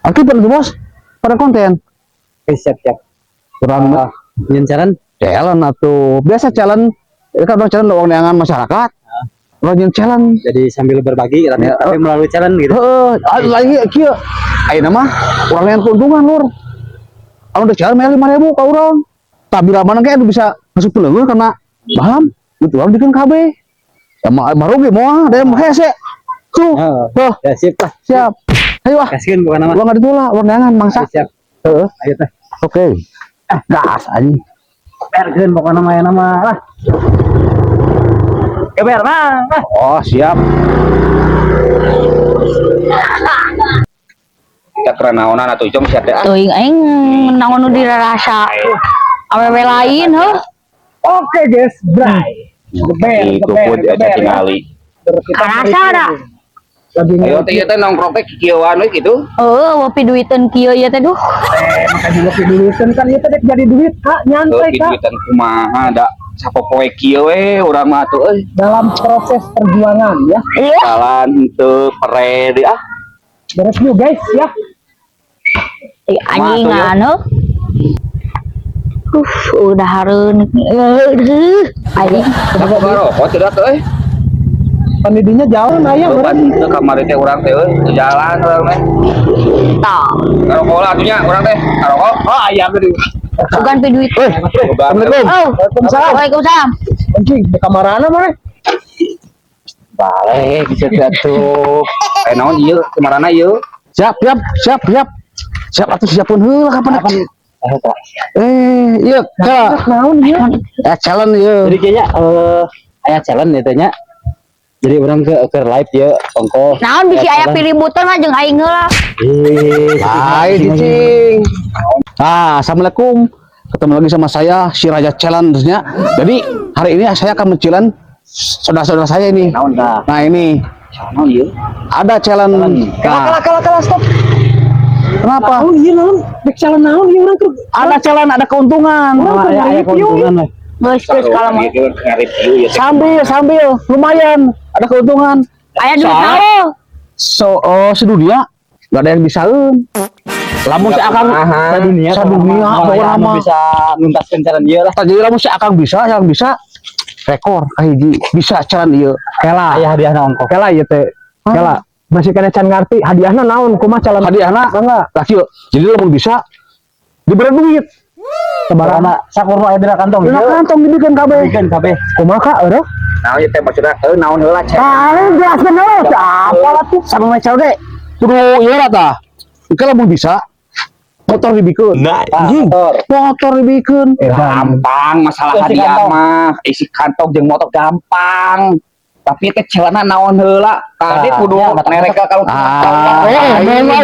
Oke, pada bos, pada konten. Siap. Kurang Nyen jalan challenge atau biasa challenge. Ini kan challenge uang neangan masyarakat. Orang challenge. jadi sambil berbagi tapi melalui challenge gitu. Lagi kia. Ayo nama orang yang keuntungan lur. Kalau udah challenge 5.000 ke orang. Tak bila mana kayak bisa masuk pelenggu karena paham. Itu orang bikin KB. Ya baru gimana? Ada yang hese. Tuh. Tuh. Ya Siap. Ayo wah. Kasihkan bukan nama. Uang nggak ditolak, uang neangan mangsa. Siap. Ayo teh. Oke. Gas aja. Bergen bukan nama lah. Keber lah. Oh, siap. Kita keranaonan atau jom siap deh. Tuh aing naon nu dirasa awewe lain heuh. Oke guys, bray. Itu pun dia tinggali. Karasa ada. Ayo teh teh nongkrong teh kieuan we gitu. Ngopi duiteun kieu ieu teh duh. Makanya ngopi duiteun kan ieu teh jadi duit Kak, nyantai Kak. Duitan kumaha da sapopoe kieu we urang mah tuh euy. Dalam proses perjuangan ya. Iya. Jalan teu pere deui ah. Beres yuk guys ya. Anjingan heuh. Udah hareun. Aing. Apa ngarokok teh da teh euy. Pendidinya jauh nah ya Pan teu kamari teh urang teh euy, teu jalan urang teh. Tah. Ngarokok lah atunya urang teh. Ngarokok. Oh aya gede. Bukan pi duit. Assalamualaikum. Waalaikumsalam. Waalaikumsalam. Anjing di kamarana mah. Balik bisa tuh. Naon ieu kemarana ieu? Siap. Siap atuh siapun heula kapan. Iya, Kak. Naon ieu? Challenge ieu. Jadi kayaknya aya challenge itu nya. Jadi orang ke live ya ongko. Naon bisi aya piributan mah jeung aing heula. Hai cicing. Assalamualaikum. Ketemu lagi sama saya si Raja Challenge-nya. Jadi hari ini saya akan men-challenge saudara-saudara saya ini. Nah ini Naon ieu? ada challenge. Kalah stop. Kenapa? Naon ieu naon? Bek challenge naon ieu urang Ada challenge, ada keuntungan. Aya keuntungan. Geus kalau mah. Nge-review ya. Sambil lumayan ada keuntungan. Aya duit naon? Sedunia nggak ada yang bisain. Lamun si Akang Sadunia pokoknya mah bisa nuntaskeun challenge ieu lah. jadi lamun si Akang bisa, yang bisa rekor kahiji bisa challenge ieu. Kela. Aya hadiahna ongko. Kela ieu teh. Kela. Masih kana can ngarti hadiahna naon kumaha challenge? Hadiahna enggak. Lah kieu. Jadi lamun bisa diberi duit. Sebarana sakurma aya dina kantong. Dina kantong dibikeun kabeh. Dibikeun kabeh. Kumaha ka eueuh? Naon ieu teh maksudna naon heula cek. Jelaskeun heula. Apa lah tuh sareng macam ge. Kudu ieu tah. Kalau lamun bisa motor dibikeun. Anjing. Motor dibikeun. Gampang masalah hadiah mah. Isi kantong jeung motor gampang. Tapi teh celana naon heula? Kade kudu mereka kalau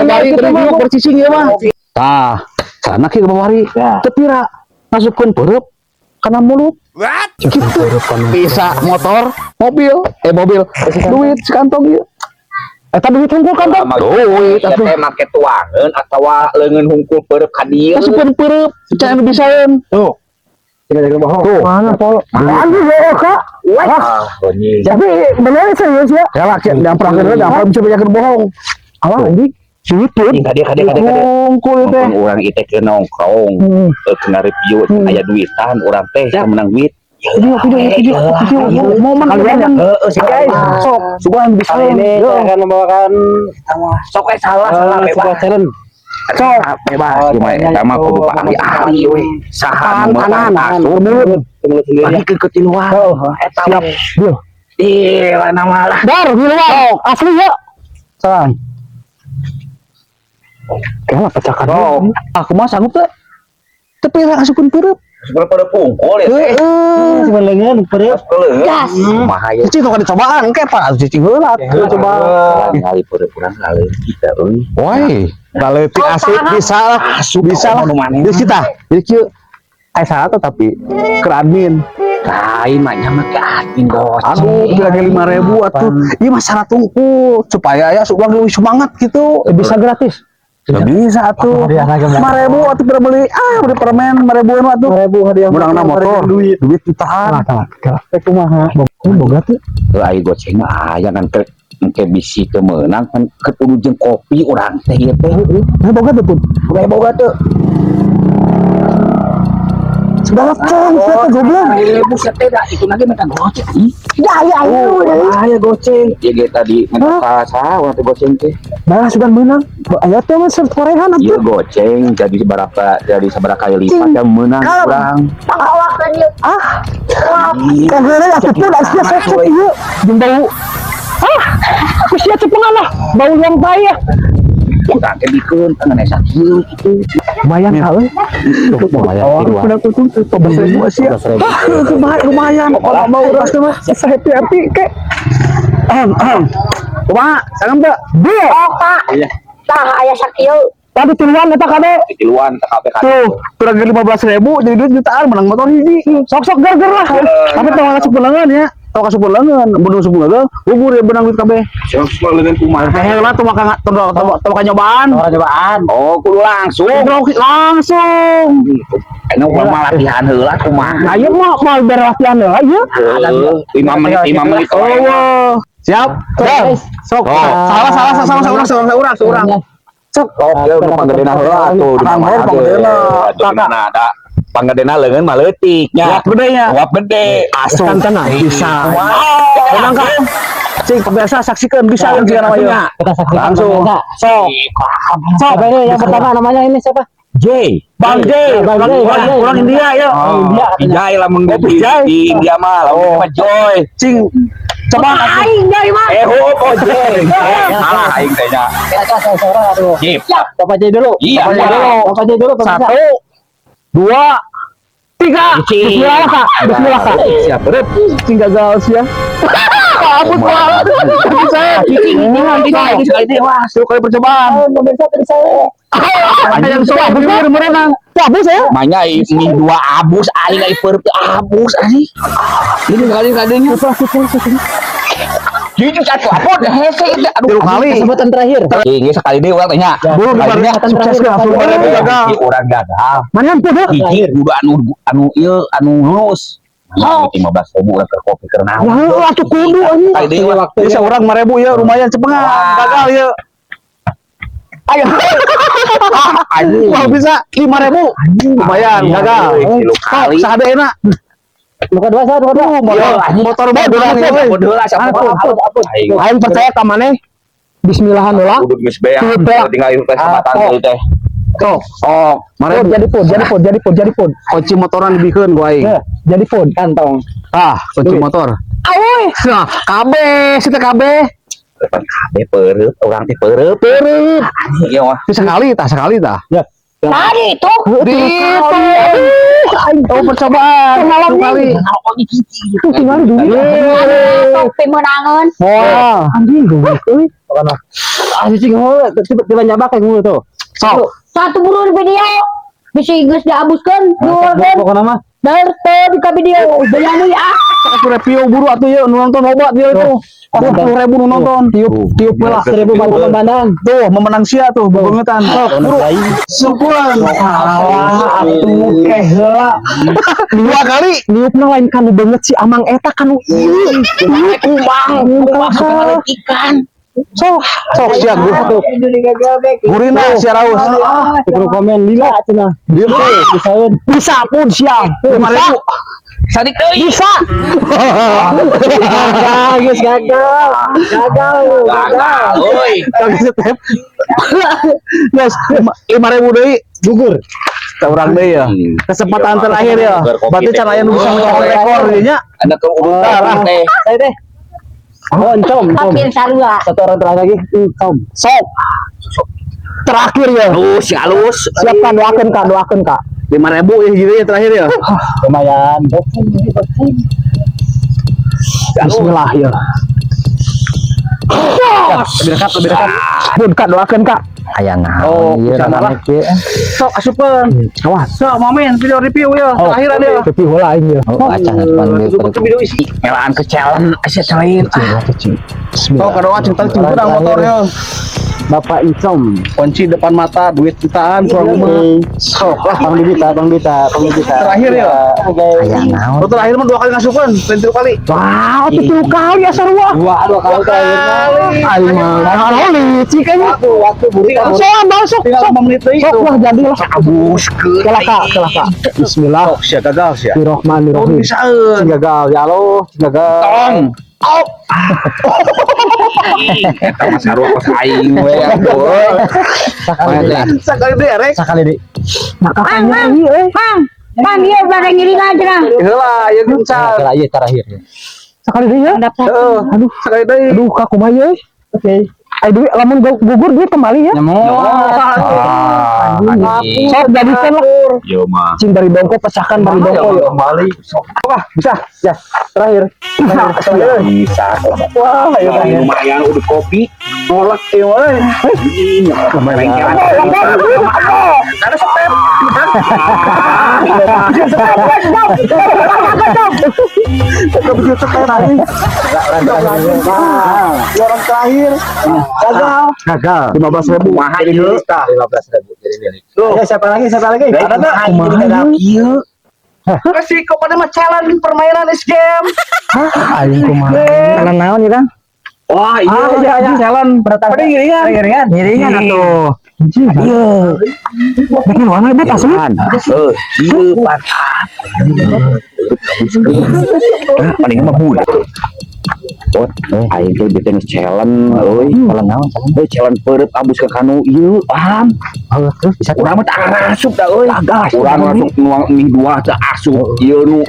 dari review persising ieu mah. Tah, celana kieu bawari. Teu pira masukkeun peureup kana mulut. Gitu. Bisa motor, mobil, duit sekantong ieu. Eta duit hungkul kantong. Duit atuh teh make tuangeun atawa leungeun hungkul peureup ka dieu. masukkeun peureup, can bisaeun. Tuh. Tidak bohong. Tuh. Mana polo? Anjing ya, Kak. Ah, bunyi. Tapi bener serius ya. Ya lah, yang pernah bisa banyak bohong. Apa anjing? Duit. Kade. Hungkul teh. Urang ieu teh keur nongkrong. Kena review aya duitan urang teh menang duit. Video. Momen kalian guys. Sok, sugan bisa Ini saya akan membawakan Sok salah sebuah challenge. Sok, bebas. Cuma eta mah kudu ahli we. Saha anak-anak. Bagi ke ketiluan. Eta Siap. Yo. Iya, nama lah. Dar, di luar. Asli ya. Salam. Kalah pecahkan. Aku mah sanggup tuh. Tapi asukeun peureup. Sebelum pada pungkul ya. Sebenarnya peureup. Gas. Kumaha ya. Cicing kok dicobaan ke Pak cicing heula. Coba. Kali pura-pura kali kita euy. Woi, baleutik asik bisa lah. Bisa lah. Di kita. Jadi kieu salah tapi ke admin. Lain maknya mah ke admin bos. Aduh, kira-kira 5.000 atuh. Ieu masalah tungku supaya ya uang lebih semangat gitu. Bisa gratis. Nggak bisa atuh. 5.000 atuh pernah beli permen 5.000-an atuh. 5.000 hadiah. Menangna motor, duit ditahan. Kumaha? Boga tuh. Ai goceng mah aya kan engke bisi teu meunang kan kudu jeung kopi urang teh ieu teh. Nah, boga tuh, Pun. Boga teu. Sudah lapang, saya goblok. Buset teh da itu lagi minta goceng. Ya. Aya goceng. Ya ge tadi minta saha urang teh goceng teh. Nah, sudah menang. Aya teh mah sorehan Ieu atuh. goceng jadi sabaraha kali lipat yang menang urang. Kan heureuy atuh teh da sia sok ieu. Jeung bau. Aku sia cepengan lah. Bau yang payah. Urang teh dikeun tangan esa kieu kitu. Lumayan euy. Lumayan. Udah tutup 15.000 sia. Lumayan. Kalau mau urang teh mah happy ke. Kumaha? Sangem teu? Pak. Tah aya sakieu. Tadi tiluan eta kade. Tiluan teh kabeh kan. Tuh, kurang 15.000 jadi duit jutaan menang motor hiji. Sok-sok gar-gar lah. Tapi tong kasih pulangan ya. Tong kasih pulangan, bener sebulan bubur ya benang duit kabeh. Sok leungeun kumaha? Teh lah tuh makan nyobaan. Cobaan. Oh, kudu langsung. Langsung. Anu mah latihan heula kumaha? Ayo mah mal berlatihan ya. Ayo. 5 menit. Oh. Siap. Sok. Salah seorang. Sok, ya nu panggedena heula atuh. Panggedena ada. Panggedena leungeun mah leutik nya. Gedenya. Uap gede. Asup bisa. Menang ka. Cing kebiasa saksikan bisa yang jika namanya. Kita saksikan Langsung. Sok. Siapa ini yang pertama namanya ini siapa? J. Bang J. Orang India ya. India lah mun di India mah lamun mah Joy. Cing. Coba Aing dari mah. Oh J. Salah aing teh nya. Kita seorang atuh. Sip. Bapak J dulu. Iya. Bapak J dulu. 1 2 3. Bismillah kak. Siap, Rep. Cing gagal sih ya. Ampun Pak. Saya ini sekali deh wah, sekali percobaan. Pemirsa tadi saya. Ada yang soal bener merenang. Abus ya? Manya ini 2 abus aing ai per abus anjing. Ini kali-kalinya. Jadi satu apa dah hese itu aduh kali. Kesempatan terakhir. Ini sekali deh urang tanya. Belum kemarin sukses ke langsung gagal. Orang gagal. Mana yang tuh? Hiji kudu anu ieu anu lulus. 15.000 urang ke kopi karena. Lah atuh kudu anjing. Kali deui waktu. Bisa orang 5.000 ya lumayan cepengan. Gagal ya. Ayo. Anjing. Kalau bisa 5.000. Lumayan gagal. Kali. Saha enak. Luka dua. Motor bodoh ini. Bodoh lah siapa. Aing percaya ka maneh. Bismillahan heula. Kudu geus beak. Tinggal ieu kesempatan deui teh. Sok. Mare jadi pun. Kunci motoran dibikeun ku aing. Jadi pun kantong. Kunci motor. Awoy. Nah, kabeh, sita kabeh. Depan kabeh peureup, urang teh peureup. Ieu mah. Sekali tah. Ya. Tadi itu. Aing tahu percobaan. Kali. Tinggal duit. Topi menangan. Wah, anjing goblok euy. Pokoknya. Cing heula tiba nyabak kayak ngono tuh. Sok. Satu buruan video. Bisa geus diabuskeun. Duurkeun. Pokoknya mah. Dar teh di ka video. Bayani ya. Aku review buru atuh yeuh nonton obat dia itu. 10.000 nu nonton. Tiup lah 1.000 pemandang. Tuh memenang sia tuh bangetan. Sok buru. Syukuran. Atuh heula. 2 kali niupna lain kanu banget si Amang eta kanu ieu. Kumang ikan. Sok sia guru. Gurina sia raus. Perlu komen lila cenah. Dieu teh. Bisa pun sia. 5.000. Sadik deui. Bisa. Guys gagal. Gagal euy. Step. Guys, 5.000 deui gugur. Kita urang deui ya. Kesempatan terakhir ya. Berarti cara aya nu bisa mencapai rekor ieu nya. Ada keurutan teh. Saya deh. Tom. Tapi sarua. Satu orang terakhir lagi. Tom. Sok. Terakhir ya. Si halus. Siapkan doakeun Kak. 5.000 ya gitu ya terakhir ya. Lumayan. Bismillah ya. Lebih dekat. Bun Kak doakeun Kak. aya naon Oh, ieu bisa malah. rame kieu. Sok asupeun. Awas. Sok momen video review ya. Terakhir dia. Tapi heula aing ya. Oh acan depan Itu video isi. Melaan ke challenge asa selain. Sok kadoa cinta cinta motor ya. Bapak Incom, Kunci depan mata, duit jutaan kurang rumah. sok lah Bang Bibita. Terakhir ya. aya naon. Oh, terakhir mah 2 kali ngasupan, 3 kali. Wah, itu kali asal wah. Dua kali terakhir. Aing mah naon licik kan. Waktu buri Sok, tinggal 5 menit deui. sok lah jadi lah. Abus ke. Celaka. Bismillah. Sia gagal sia. Bismillahirrahmanirrahim. Bisaeun. Gagal ya Allah, gagal. Tong. Oh. Eta mah sarua pas aing we boy. Sakali deh rek. Sakali deui. Mang dia barang ngiri aja lah. Heula ya gencal. Terakhir terakhir. Sekali deui ya. Heeh. Aduh, sakali deui. Aduh, ka kumaha ye? Oke. Ai duit lamun gugur duit kembali ya. Sok jadikan lah. Yo mah. Cing dari dongko pecahkan dari dongko yo. Kembali. Wah, bisa. Ya, terakhir. Bisa. Wah, ayo terakhir. Lumayan udah kopi. Nolak ya we. Lumayan. Ada step. Orang terakhir gagal 15.000 Mahal ieu. 15.000 jadi milik. Ayo siapa lagi ada enggak Kasih kepada mah challenge permainan is game. aing kumaha kana naon ya Kang Wah, iya jalan pada ngiringan atuh iya bikin warna bet asli Iya, paling mah budak. Aing teh bikin challenge euy. Challenge peureut abus ka kanu ieu, paham? Terus bisa Urang mah tak asup da euy. Urang masuk nuang mie 2 teh asup. Ieu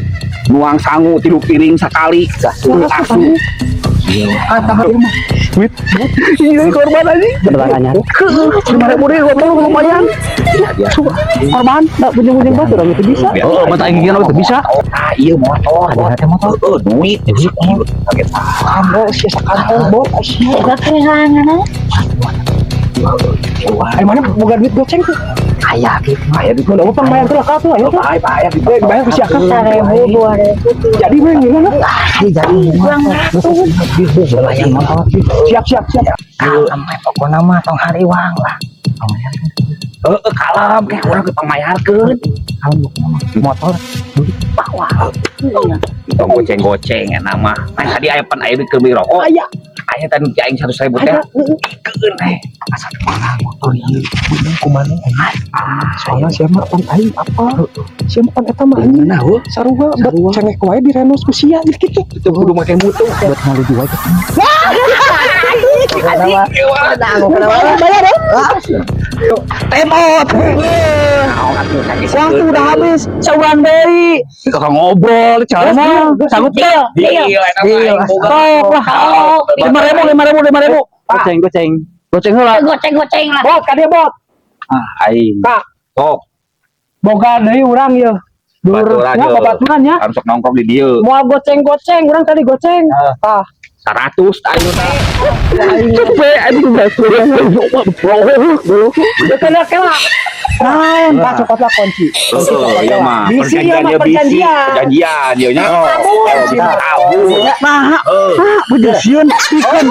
nuang sangu 3 piring sakali. Asup. Iya korban aja. bertangannya. Gimana boleh lumayan. korban enggak punya batu orang itu bisa Oh, mata aing gini itu bisa. Ah, iya motor. Ada motor. Duit. Kaget ambo sia sakantong bot sia Kehilangan. ai mana boga duit goceng tuh Ayah gitu. Ayah gitu. udah utang bayar tuh lah tuh ayo tuh Bayar gitu. bayar ke siapa 1.000, 2.000. jadi gue gimana Jadi Selayan motor. siap sampai pokoknya mah tong hariwang lah. Kalem kayak orang ke pamayarkeun. Motor Kita goceng-goceng ya nama. Nah, tadi aya pan aya ke beli rokok. aya Aya tadi aing 100.000 teh. Ikeun teh. Asal mana motor ieu. kumaha soalnya siapa pan aing apa siapa pan eta mah anjing Nah, heuh. sarua buat cengek wae di renos ku sia gitu Itu kudu make mutu. buat ngalu jual tuh. bayar ya Temot. waktu udah habis sebulan deui Kakak ngobrol, cara mah sanggup Deal, deal. sok lah 5.000 Goceng. goceng heula Goceng-goceng lah. bot ka dia bot Aing. Kak. Sok. boga deui urang ye Baturan durnya ye. babaturan ya Harus nongkrong di dieu. mau goceng urang tadi goceng 100 ayo teh. cepet anjing baturan kena naon Pak cokotlah kunci Iya mah. Bisi ya, mah, Perjanjian dia nya. nah bejasian pikeun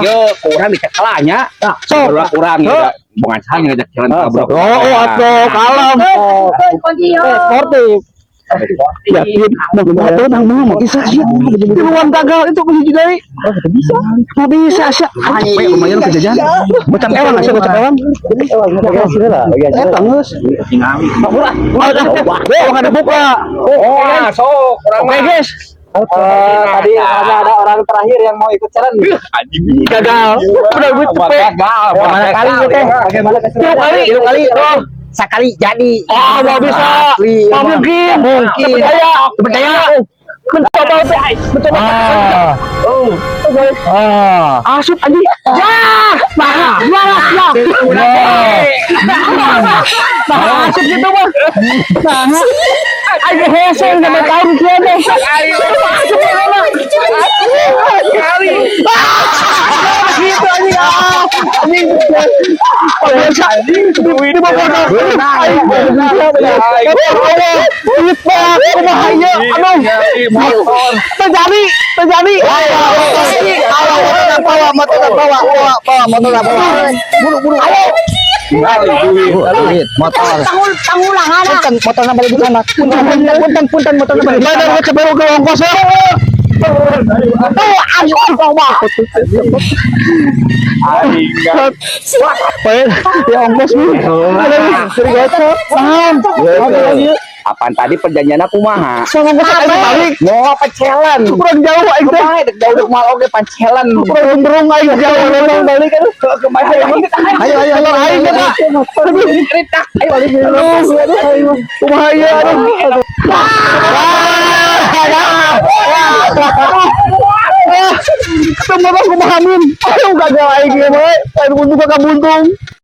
Yo, kurang dicekelanya. sok Kurang ya. Bukan saya ngajak jalan kabur. atuh kalem Kunci yo. sportif yakin mau nang mau bisa sih duluan gagal itu kunci dari bisa nggak bisa sih Lumayan kejadian. bocah ewan sih bocah ewan tanggus nggak ada buka Sok, kurang oke guys tadi ada orang terakhir yang mau ikut challenge gagal udah gue cepet bagaimana kali gitu bagaimana kali Sekali jadi. nggak bisa nggak mungkin percaya mencoba asup anjing ya asup gitu mah aja hesel sama tahun kieu asup gitu anjing anjing biasa duit di bawah bahaya aduh terjadi bawa motor buru ayo duit motor Tangulang ada. motornya balik di sana punten motornya balik mana mau coba ke ongkos ya ongkos nih Apaan tadi perjanjian aku mah? sama ongkos balik Mau pancelan. kurang jauh aing teh Bae jauh dek mal oge pancelan. kurang berung aing jauh balik kan Ayo ayo aing cerita. Ayo balik. aduh kumaha ieu aduh ketemu kumaha min ayo gagal aing ieu mah aing buntung ka buntung